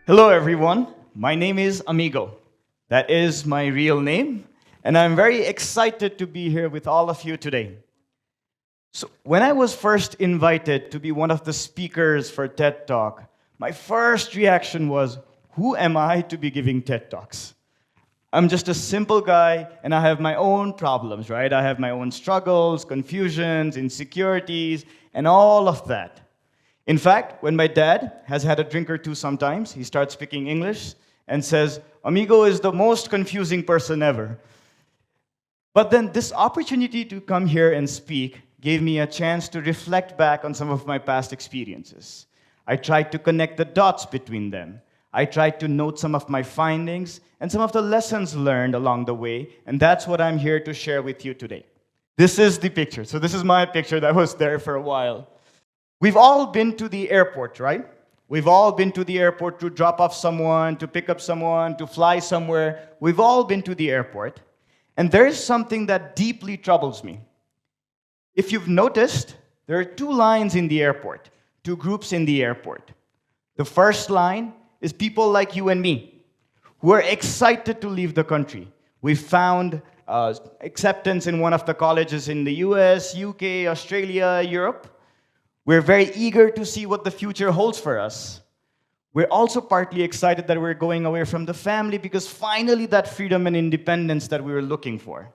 Hello, everyone. My name is Amigo. That is my real name, and I'm very excited to be here with all of you today. So, when I was first invited to be one of the speakers for TED Talk, my first reaction was, who am I to be giving TED Talks? I'm just a simple guy, and I have my own problems, right? I have my own struggles, confusions, insecurities, and all of that. In fact, when my dad has had a drink or two sometimes, he starts speaking English and says, Amigo is the most confusing person ever. But then this opportunity to come here and speak gave me a chance to reflect back on some of my past experiences. I tried to connect the dots between them. I tried to note some of my findings and some of the lessons learned along the way, and that's what I'm here to share with you today. This is the picture. So this is my picture that was there for a while. We've all been to the airport, right? We've all been to the airport to drop off someone, to pick up someone, to fly somewhere. We've all been to the airport. And there is something that deeply troubles me. If you've noticed, there are two lines in the airport, two groups in the airport. The first line is people like you and me, who are excited to leave the country. We found acceptance in one of the colleges in the US, UK, Australia, Europe. We're very eager to see what the future holds for us. We're also partly excited that we're going away from the family because finally that freedom and independence that we were looking for.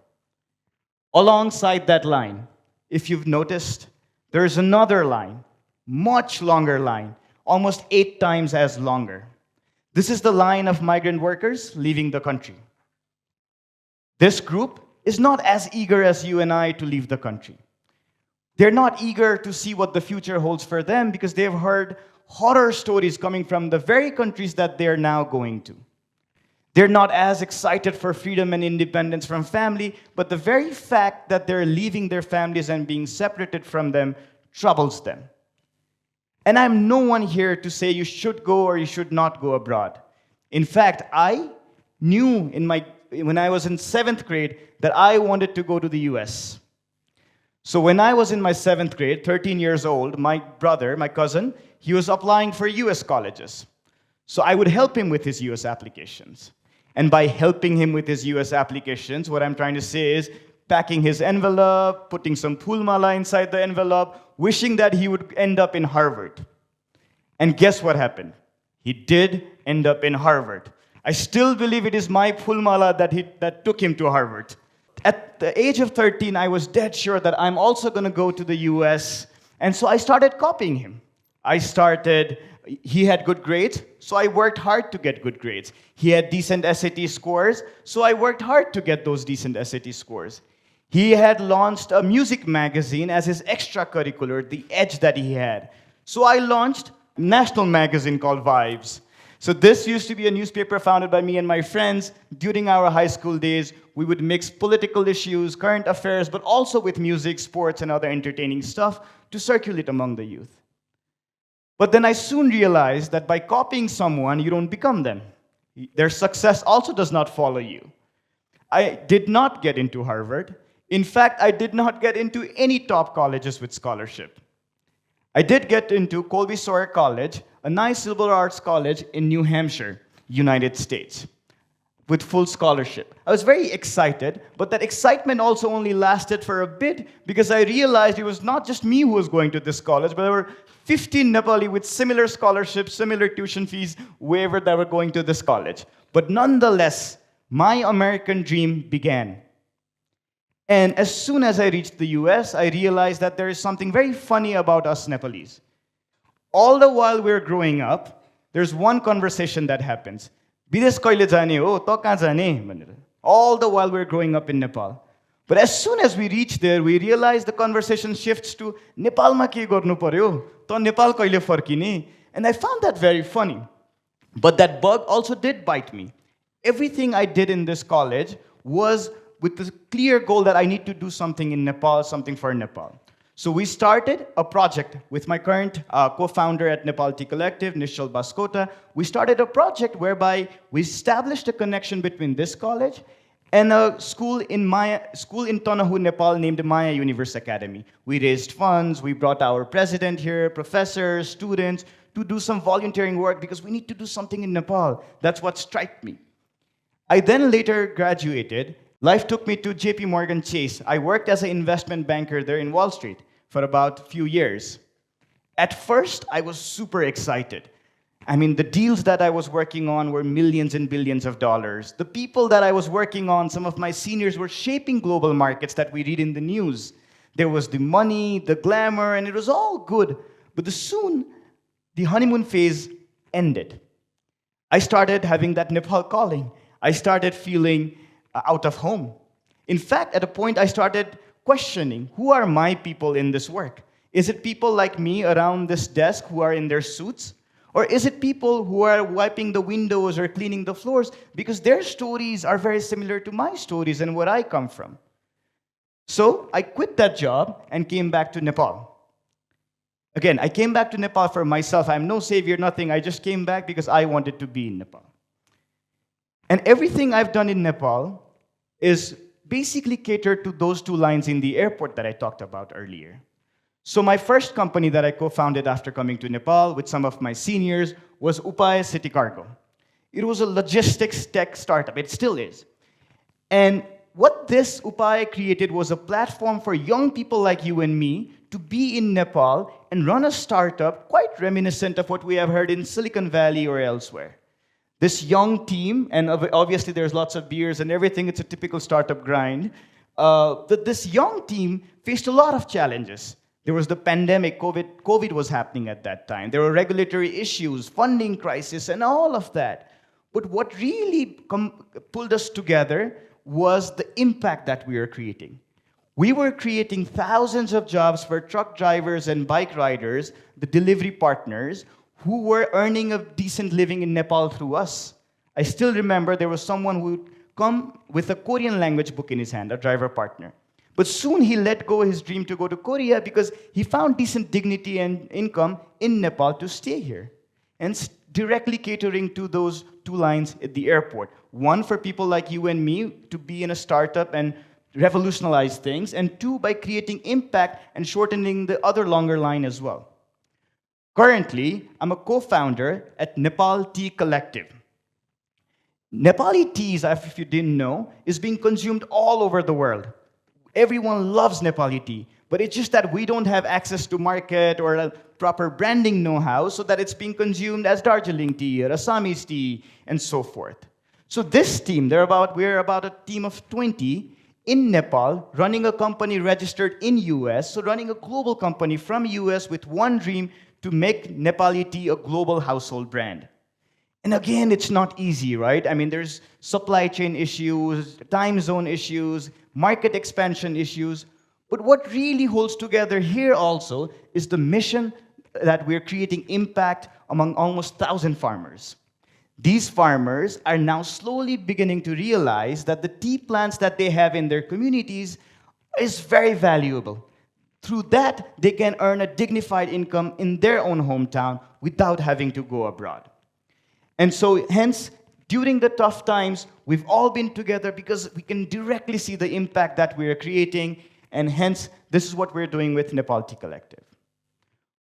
Alongside that line, if you've noticed, there's another line, much longer line, almost 8 times as longer. This is the line of migrant workers leaving the country. This group is not as eager as you and I to leave the country. They're not eager to see what the future holds for them because they've heard horror stories coming from the very countries that they're now going to. They're not as excited for freedom and independence from family, but the very fact that they're leaving their families and being separated from them troubles them. And I'm no one here to say you should go or you should not go abroad. In fact, I knew when I was in 7th grade that I wanted to go to the US. So when I was in my 7th grade, 13 years old, my brother, my cousin, he was applying for US colleges. So I would help him with his US applications. And by helping him with his US applications, what I'm trying to say is packing his envelope, putting some pulmala inside the envelope, wishing that he would end up in Harvard. And guess what happened? He did end up in Harvard. I still believe it is my pulmala that took him to Harvard. At the age of 13, I was dead sure that I'm also going to go to the US. And so I started copying him. He had good grades, so I worked hard to get good grades. He had decent SAT scores, so I worked hard to get those decent SAT scores. He had launched a music magazine as his extracurricular, the edge that he had. So I launched a national magazine called Vibes. So this used to be a newspaper founded by me and my friends. During our high school days, we would mix political issues, current affairs, but also with music, sports, and other entertaining stuff to circulate among the youth. But then I soon realized that by copying someone, you don't become them. Their success also does not follow you. I did not get into Harvard. In fact, I did not get into any top colleges with scholarship. I did get into Colby-Sawyer College, a nice liberal arts college in New Hampshire, United States, with full scholarship. I was very excited, but that excitement also only lasted for a bit because I realized it was not just me who was going to this college, but there were 15 Nepali with similar scholarships, similar tuition fees, wherever that were going to this college. But nonetheless, my American dream began. And as soon as I reached the US, I realized that there is something very funny about us Nepalese. All the while we're growing up, there's one conversation that happens. Bidesh kaile jane ho, ta kaha jane bhanera. All the while we're growing up in Nepal. But as soon as we reach there, we realize the conversation shifts to Nepalma ke garnu paryo, ta Nepal kaile farkine. And I found that very funny. But that bug also did bite me. Everything I did in this college was with the clear goal that I need to do something in Nepal, something for Nepal. So we started a project with my current co-founder at Nepal Tea Collective, Nishal Baskota. We started a project whereby we established a connection between this college and a school in Tanahu, Nepal named Maya Universe Academy. We raised funds, we brought our president here, professors, students, to do some volunteering work because we need to do something in Nepal. That's what struck me. I then later graduated. Life took me to JP Morgan Chase. I worked as an investment banker there in Wall Street for about a few years. At first, I was super excited. I mean, the deals that I was working on were millions and billions of dollars. The people that I was working on, some of my seniors, were shaping global markets that we read in the news. There was the money, the glamour, and it was all good. But soon, the honeymoon phase ended. I started having that Nepal calling. I started feeling out of home. In fact, at a point, I started questioning, who are my people in this work? Is it people like me around this desk who are in their suits? Or is it people who are wiping the windows or cleaning the floors because their stories are very similar to my stories and where I come from? So I quit that job and came back to Nepal. Again, I came back to Nepal for myself. I'm no savior, nothing. I just came back because I wanted to be in Nepal. And everything I've done in Nepal is basically catered to those two lines in the airport that I talked about earlier. So my first company that I co-founded after coming to Nepal with some of my seniors was Upay City Cargo. It was a logistics tech startup. It still is. And what this Upay created was a platform for young people like you and me to be in Nepal and run a startup quite reminiscent of what we have heard in Silicon Valley or elsewhere. This young team, and obviously there's lots of beers and everything, it's a typical startup grind, this young team faced a lot of challenges. There was the pandemic, COVID was happening at that time. There were regulatory issues, funding crisis, and all of that. But what really pulled us together was the impact that we were creating. We were creating thousands of jobs for truck drivers and bike riders, the delivery partners, who were earning a decent living in Nepal through us. I still remember there was someone who would come with a Korean language book in his hand, a driver partner. But soon he let go his dream to go to Korea because he found decent dignity and income in Nepal to stay here. And directly catering to those two lines at the airport. One, for people like you and me to be in a startup and revolutionize things. And two, by creating impact and shortening the other longer line as well. Currently, I'm a co-founder at Nepal Tea Collective. Nepali teas, if you didn't know, is being consumed all over the world. Everyone loves Nepali tea, but it's just that we don't have access to market or a proper branding know-how so that it's being consumed as Darjeeling tea or Assamese tea and so forth. So this team, we're about a team of 20 in Nepal, running a company registered in US, so running a global company from US with one dream to make Nepali tea a global household brand. And again, it's not easy, right? I mean, there's supply chain issues, time zone issues, market expansion issues. But what really holds together here also is the mission that we're creating impact among almost 1,000 farmers. These farmers are now slowly beginning to realize that the tea plants that they have in their communities is very valuable. Through that, they can earn a dignified income in their own hometown without having to go abroad. And so, hence, during the tough times, we've all been together because we can directly see the impact that we are creating, and hence, this is what we're doing with Nepal Tea Collective.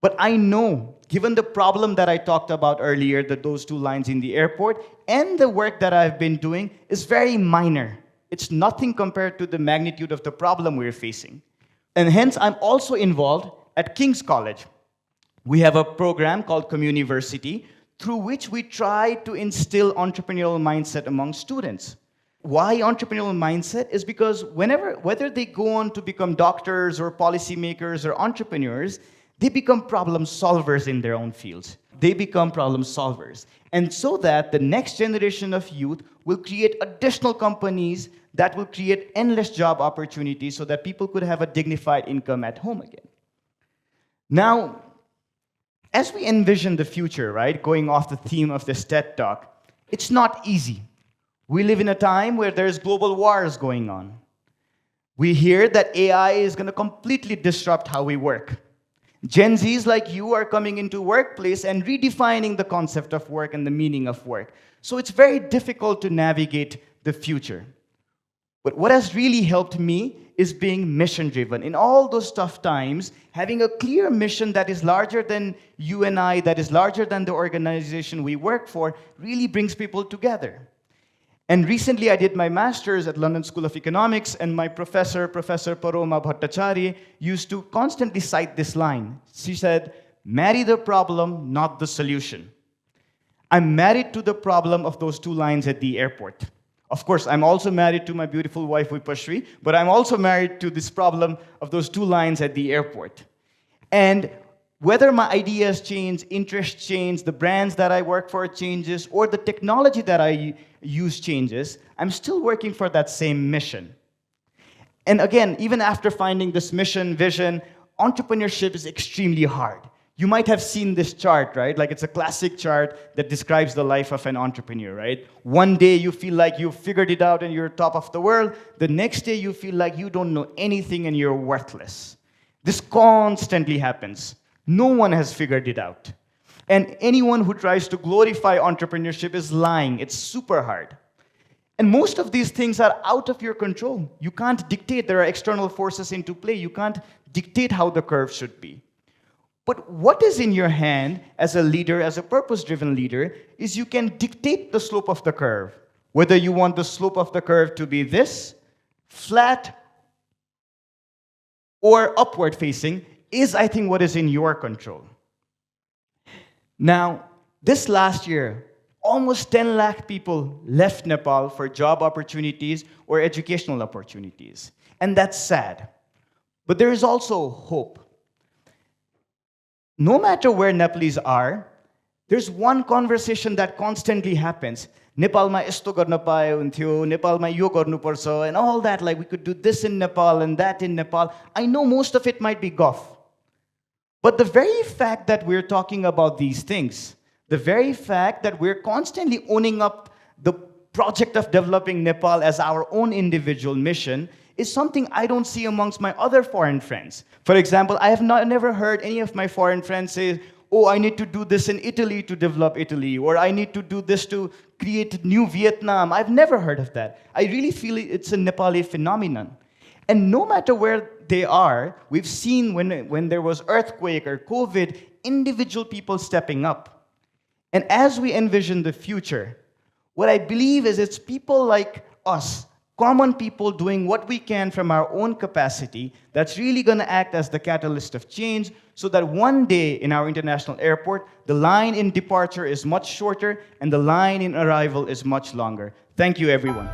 But I know, given the problem that I talked about earlier, those two lines in the airport, and the work that I've been doing is very minor. It's nothing compared to the magnitude of the problem we're facing. And hence, I'm also involved at King's College. We have a program called Communiversity, through which we try to instill entrepreneurial mindset among students. Why entrepreneurial mindset? Is because whether they go on to become doctors or policymakers or entrepreneurs, they become problem solvers in their own fields. They become problem solvers. And so that the next generation of youth will create additional companies that will create endless job opportunities so that people could have a dignified income at home again. Now, as we envision the future, right, going off the theme of this TED Talk, it's not easy. We live in a time where there's global wars going on. We hear that AI is going to completely disrupt how we work. Gen Zs like you are coming into workplace and redefining the concept of work and the meaning of work. So it's very difficult to navigate the future. But what has really helped me is being mission-driven. In all those tough times, having a clear mission that is larger than you and I, that is larger than the organization we work for, really brings people together. And recently I did my master's at London School of Economics, and my professor, Professor Paroma Bhattacharya, used to constantly cite this line. She said, "Marry the problem, not the solution." I'm married to the problem of those two lines at the airport. Of course, I'm also married to my beautiful wife, Vipashri, but I'm also married to this problem of those two lines at the airport. And whether my ideas change, interests change, the brands that I work for changes, or the technology that I use changes, I'm still working for that same mission. And again, even after finding this mission, vision, entrepreneurship is extremely hard. You might have seen this chart, right? Like it's a classic chart that describes the life of an entrepreneur, right? One day you feel like you've figured it out and you're top of the world. The next day you feel like you don't know anything and you're worthless. This constantly happens. No one has figured it out. And anyone who tries to glorify entrepreneurship is lying. It's super hard. And most of these things are out of your control. You can't dictate. There are external forces into play. You can't dictate how the curve should be. But what is in your hand as a leader, as a purpose-driven leader, is you can dictate the slope of the curve. Whether you want the slope of the curve to be this, flat, or upward facing, is, I think, what is in your control. Now, this last year, almost 10 lakh people left Nepal for job opportunities or educational opportunities. And that's sad. But there is also hope. No matter where Nepalese are, there's one conversation that constantly happens. Nepalma esto garna payo huन्थ्यो, Nepalma yo गर्नुपर्छ, and all that, like we could do this in Nepal and that in Nepal. I know most of it might be guff. But the very fact that we're talking about these things, the very fact that we're constantly owning up the project of developing Nepal as our own individual mission is something I don't see amongst my other foreign friends. For example, I have never heard any of my foreign friends say, oh, I need to do this in Italy to develop Italy, or I need to do this to create new Vietnam. I've never heard of that. I really feel it's a Nepali phenomenon. And no matter where they are, we've seen when there was earthquake or COVID, individual people stepping up. And as we envision the future, what I believe is it's people like us, common people doing what we can from our own capacity that's really going to act as the catalyst of change so that one day in our international airport, the line in departure is much shorter and the line in arrival is much longer. Thank you, everyone.